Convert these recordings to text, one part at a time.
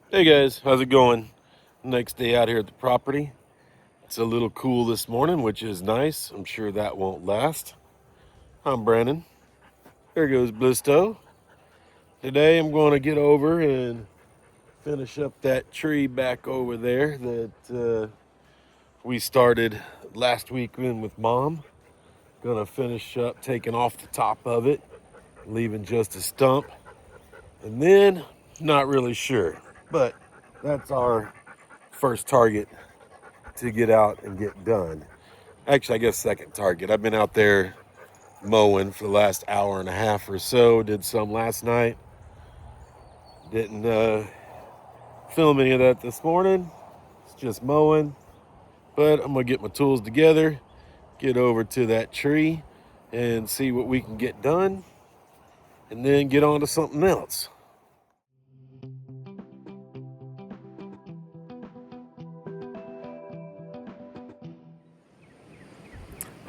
Hey guys, how's it going? Next day out here at the property. It's a little cool this morning, which is nice. I'm sure that won't last. I'm Brandon. There goes Blisto. Today I'm going to get over and finish up that tree back over there that we started last weekend with Mom. Gonna finish up taking off the top of it, leaving just a stump. And then, not really sure, but that's our first target to get out and get done. Actually, I guess second target. I've been out there mowing for the last hour and a half or so. Did some last night. Didn't film any of that this morning. It's just mowing. But I'm going to get my tools together, get over to that tree, and see what we can get done, and then get on to something else.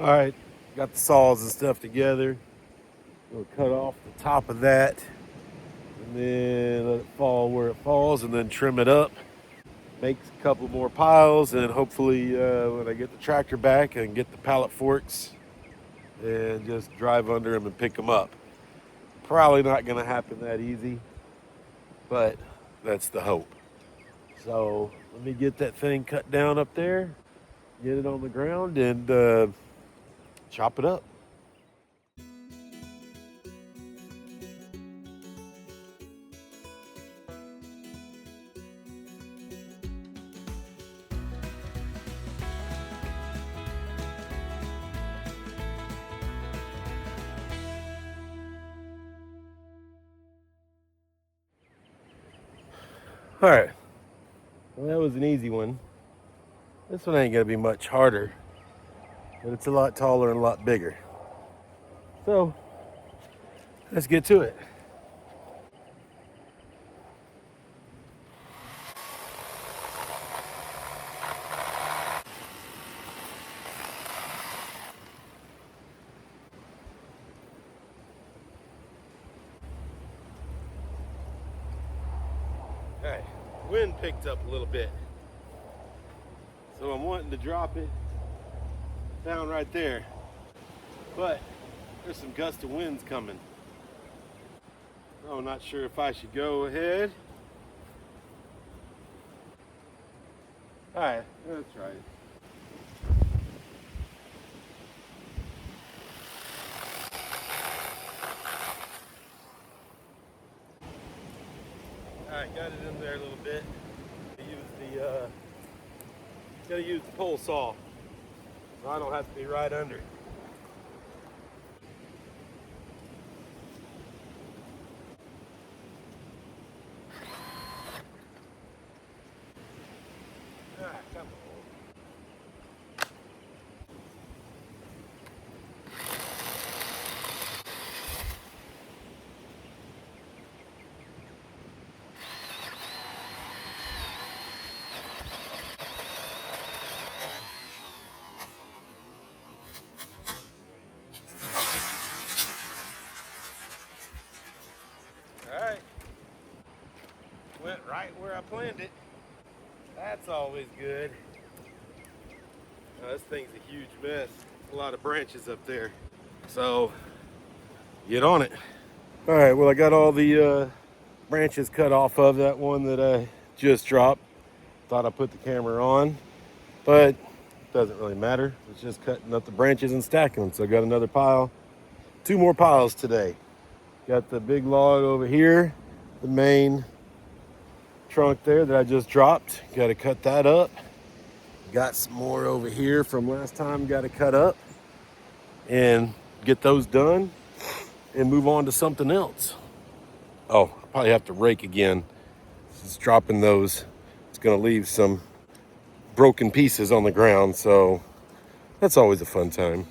All right, got the saws and stuff together. We'll cut off the top of that, and then let it fall where it falls, and then trim it up. Make a couple more piles, and hopefully when I get the tractor back, I can get the pallet forks and just drive under them and pick them up. Probably not going to happen that easy, but that's the hope. So let me get that thing cut down up there, get it on the ground, and chop it up. All right, well, that was an easy one. This one ain't gonna be much harder, but it's a lot taller and a lot bigger. So let's get to it. All right, wind picked up a little bit, so I'm wanting to drop it down right there, but there's some gust of winds coming. I'm not sure if I should go ahead. All right, let's try it. All right, got it in there a little bit. Gotta use the pole saw, so I don't have to be right under it. Ah, come on. All right, went right where I planned it. That's always good. This thing's a huge mess. A lot of branches up there. So, get on it. All right, well, I got all the branches cut off of that one that I just dropped. Thought I put the camera on, but it doesn't really matter. It's just cutting up the branches and stacking them. So I got another pile, two more piles today. Got the big log over here, the main trunk there that I just dropped. Got to cut that up. Got some more over here from last time. Got to cut up and get those done and move on to something else. Oh, I'll probably have to rake again. Just dropping those. It's going to leave some broken pieces on the ground, so that's always a fun time.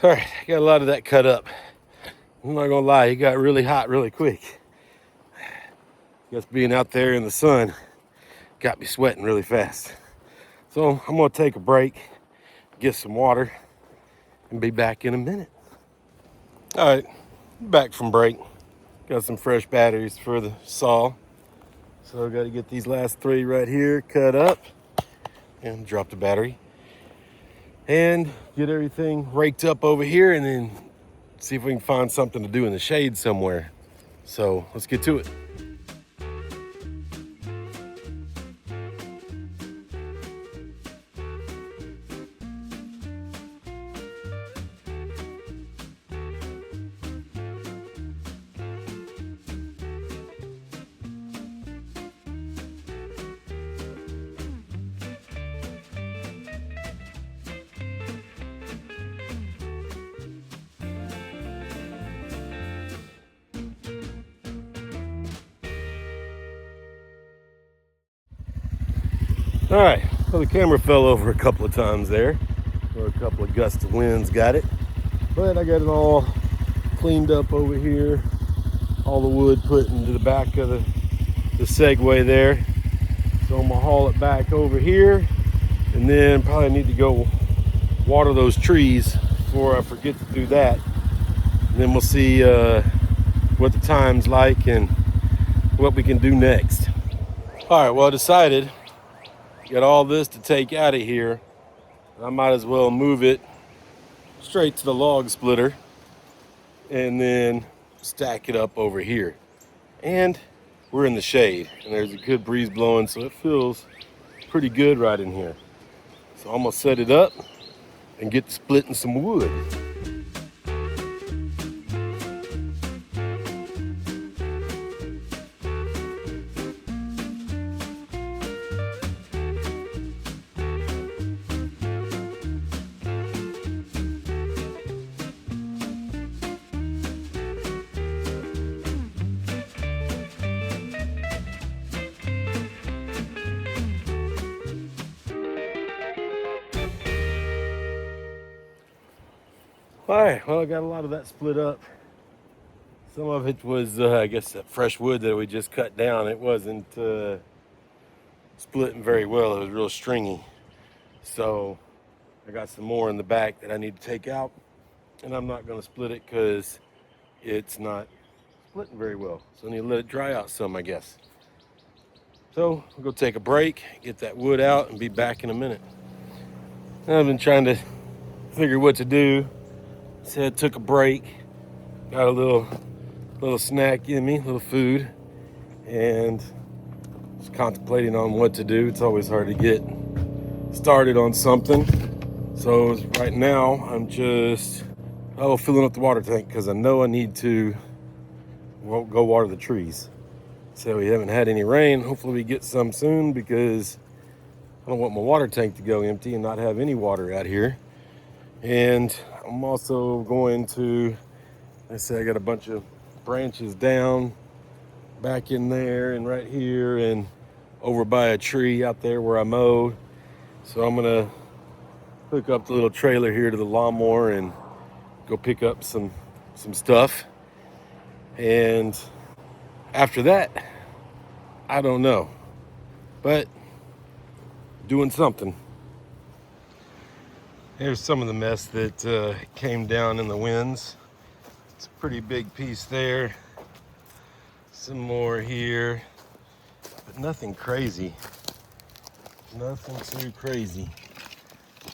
All right, got a lot of that cut up. I'm not gonna lie, it got really hot really quick. Guess being out there in the sun got me sweating really fast. So I'm gonna take a break, get some water, and be back in a minute. All right, back from break. Got some fresh batteries for the saw. So I gotta get these last 3 right here cut up and drop the battery. And get everything raked up over here and then see if we can find something to do in the shade somewhere. So let's get to it. All right, well, the camera fell over a couple of times there, or a couple of gusts of winds got it, but I got it all cleaned up over here, all the wood put into the back of the Segway there. So I'm gonna haul it back over here, and then probably need to go water those trees before I forget to do that. And then we'll see what the time's like and what we can do next. All right, well, I decided got all this to take out of here. I might as well move it straight to the log splitter and then stack it up over here. And we're in the shade and there's a good breeze blowing, so it feels pretty good right in here. So I'm gonna set it up and get to splitting some wood. All right, well, I got a lot of that split up. Some of it was, I guess, that fresh wood that we just cut down. It wasn't splitting very well. It was real stringy. So I got some more in the back that I need to take out. And I'm not going to split it because it's not splitting very well. So I need to let it dry out some, I guess. So we'll go take a break, get that wood out, and be back in a minute. I've been trying to figure what to do. Said took a break, got a little snack in me, a little food, and was contemplating on what to do. It's always hard to get started on something. So right now I'm just filling up the water tank because I know I need to go water the trees. So we haven't had any rain. Hopefully we get some soon because I don't want my water tank to go empty and not have any water out here. And I'm also going to, I got a bunch of branches down back in there and right here and over by a tree out there where I mowed. So I'm gonna hook up the little trailer here to the lawnmower and go pick up some stuff. And after that, I don't know, but doing something. Here's some of the mess that came down in the winds. It's a pretty big piece there. Some more here, but nothing crazy. Nothing too crazy.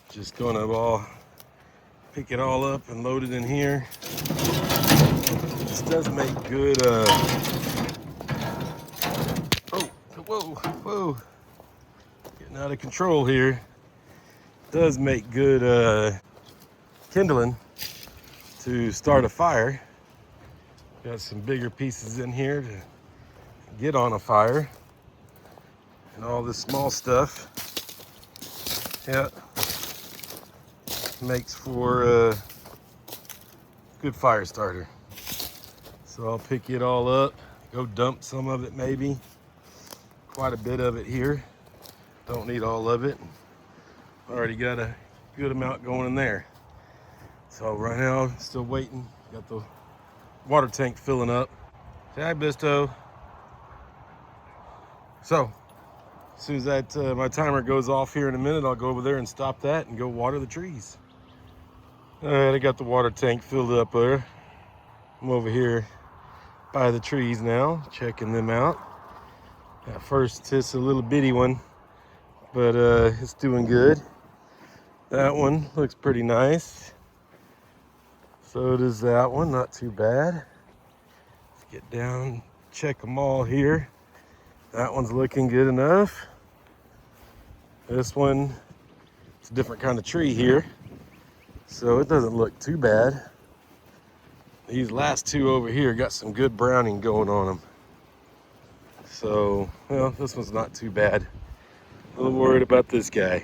Just gonna pick it all up and load it in here. This does make good, whoa. Getting out of control here. Does make good kindling to start a fire. Got some bigger pieces in here to get on a fire. And all this small stuff, yeah, makes for a good fire starter. So I'll pick it all up, go dump some of it maybe. Quite a bit of it here. Don't need all of it. Already got a good amount going in there. So right now, still waiting. Got the water tank filling up. Say hi, Bisto. So, as soon as that my timer goes off here in a minute, I'll go over there and stop that and go water the trees. All right, I got the water tank filled up there. I'm over here by the trees now, checking them out. At first, it's a little bitty one, but it's doing good. That one looks pretty nice. So does that one, not too bad. Let's get down, check them all here. That one's looking good enough. This one, it's a different kind of tree here, so it doesn't look too bad. These last two over here got some good browning going on them. So, well, this one's not too bad. A little worried about this guy.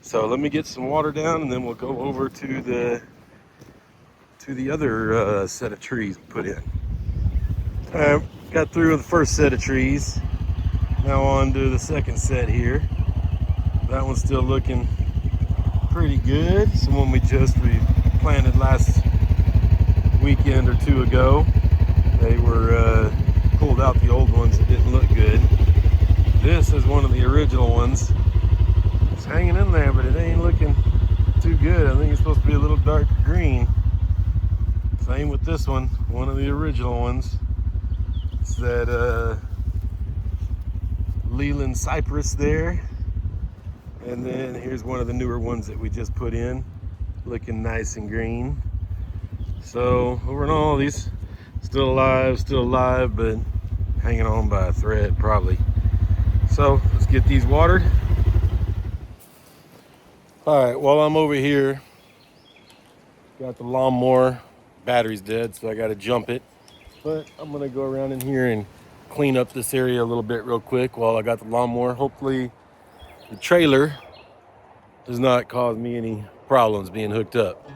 So let me get some water down and then we'll go over to the other set of trees we put in. Got through with the first set of trees. Now on to the second set here. That one's still looking pretty good. It's the one we planted last weekend or two ago. They were pulled out the old ones that didn't look good. This is one of the original ones. It's hanging in there, but it ain't looking too good. I think it's supposed to be a little darker green. Same with this one of the original ones. It's that Leland cypress there. And then here's one of the newer ones that we just put in, looking nice and green. So over and all, these still alive, but hanging on by a thread probably. So let's get these watered. All right, while I'm over here, got the lawnmower, battery's dead, so I gotta jump it. But I'm gonna go around in here and clean up this area a little bit real quick while I got the lawnmower. Hopefully the trailer does not cause me any problems being hooked up.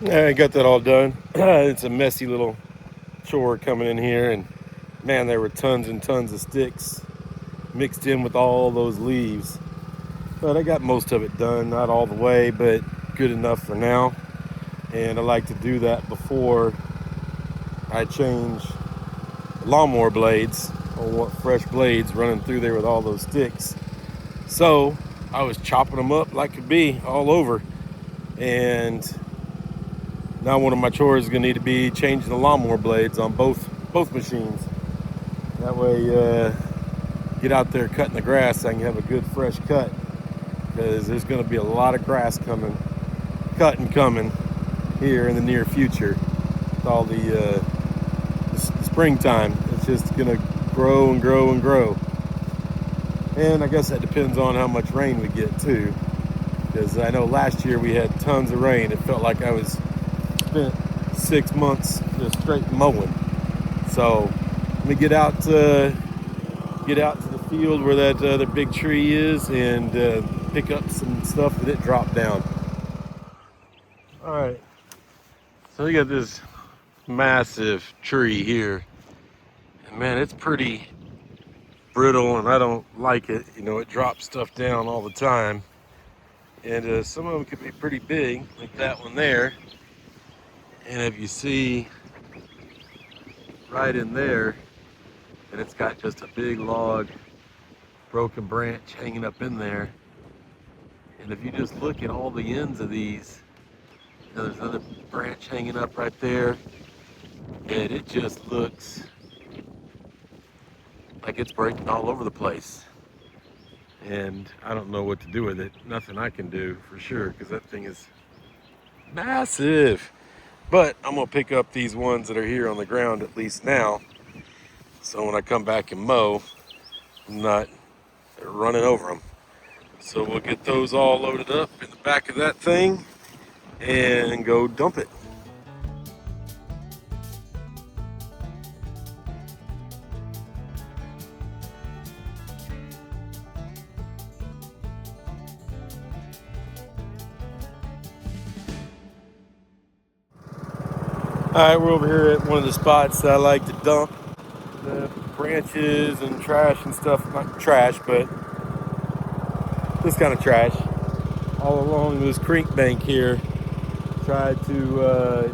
I got that all done. It's a messy little chore coming in here, and man, there were tons and tons of sticks mixed in with all those leaves. But I got most of it done, not all the way, but good enough for now. And I like to do that before I change lawnmower blades. I want fresh blades running through there with all those sticks. So I was chopping them up like could be all over, and now one of my chores is going to need to be changing the lawnmower blades on both machines. That way, get out there cutting the grass, I can have a good fresh cut, because there's going to be a lot of grass coming here in the near future. With all the springtime, it's just going to grow and grow and grow. And I guess that depends on how much rain we get too, because I know last year we had tons of rain. It felt like I spent 6 months just straight mowing. So let me get out to the field where that other big tree is and pick up some stuff that it dropped down. All right, so you got this massive tree here, and man, it's pretty brittle, and I don't like it. You know, it drops stuff down all the time, and some of them could be pretty big, like that one there. And if you see right in there, and it's got just a big log, broken branch hanging up in there. And if you just look at all the ends of these, you know, there's another branch hanging up right there, and it just looks like it's breaking all over the place. And I don't know what to do with it. Nothing I can do for sure, because that thing is massive. But I'm gonna pick up these ones that are here on the ground at least now, so when I come back and mow, I'm not running over them. So we'll get those all loaded up in the back of that thing and go dump it. Alright, we're over here at one of the spots that I like to dump the branches and trash and stuff. Not trash, but this kind of trash. All along this creek bank here. Tried to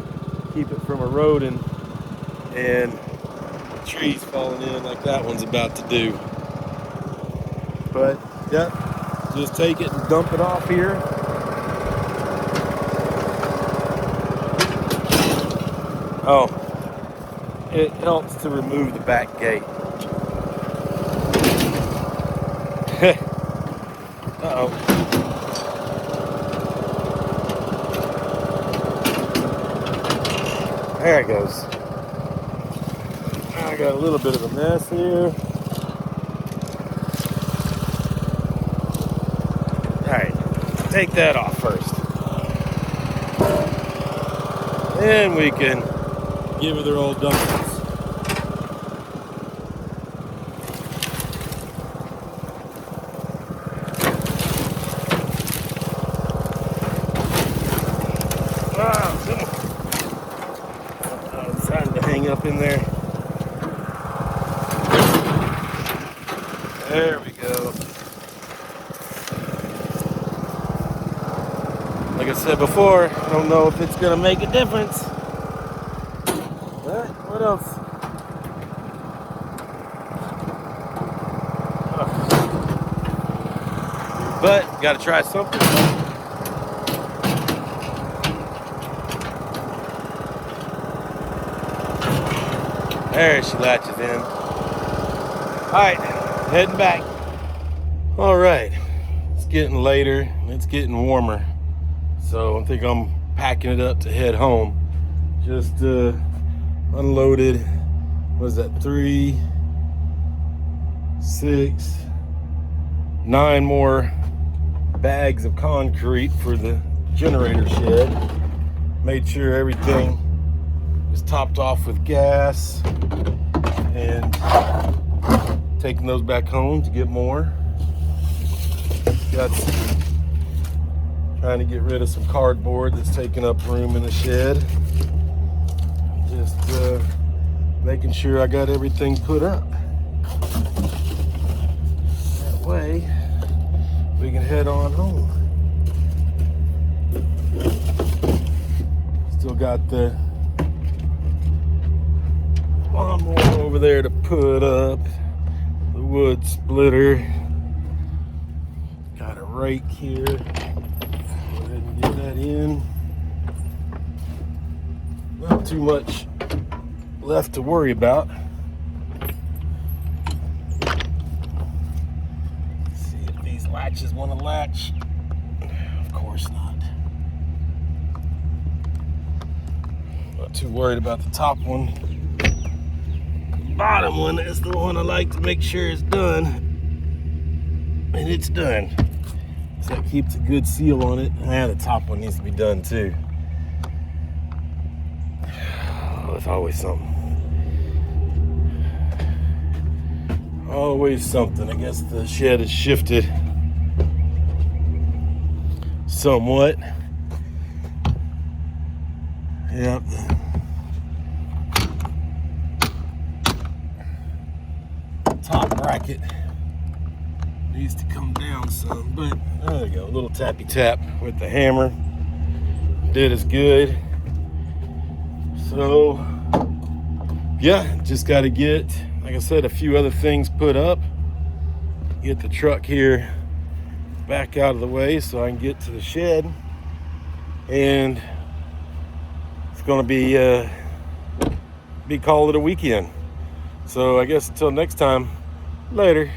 keep it from eroding and trees falling in like that one's about to do. But, yep, just take it and dump it off here. Oh, it helps to remove the back gate. Uh-oh. There it goes. I got a little bit of a mess here. Alright, take that off first. Then we can give her their old dumplings. It's starting to hang up in there. There we go. Like I said before, I don't know if it's gonna make a difference. But what else? But gotta try something. There she latches in. Alright, heading back. Alright, it's getting later and it's getting warmer. So I think I'm packing it up to head home. Just unloaded, what is that, 3, 6, 9 more bags of concrete for the generator shed. Made sure everything was topped off with gas and taking those back home to get more. Got trying to get rid of some cardboard that's taking up room in the shed. Just making sure I got everything put up. That way we can head on home. Still got the lawnmower over there to put up, the wood splitter. Got a rake here. Go ahead and get that in. Not too much left to worry about. Let's see if these latches want to latch. Of course not. Not too worried about the top one. The bottom one is the one I like to make sure is done. And it's done. So that keeps a good seal on it. And the top one needs to be done too. Oh, it's always something. Always something. I guess the shed has shifted somewhat. Yep. Top bracket needs to come down some, but there we go. A little tappy tap with the hammer did us good. So yeah, just got to get, like I said, a few other things put up, get the truck here back out of the way so I can get to the shed, and it's gonna be call it a weekend. So I guess until next time, later.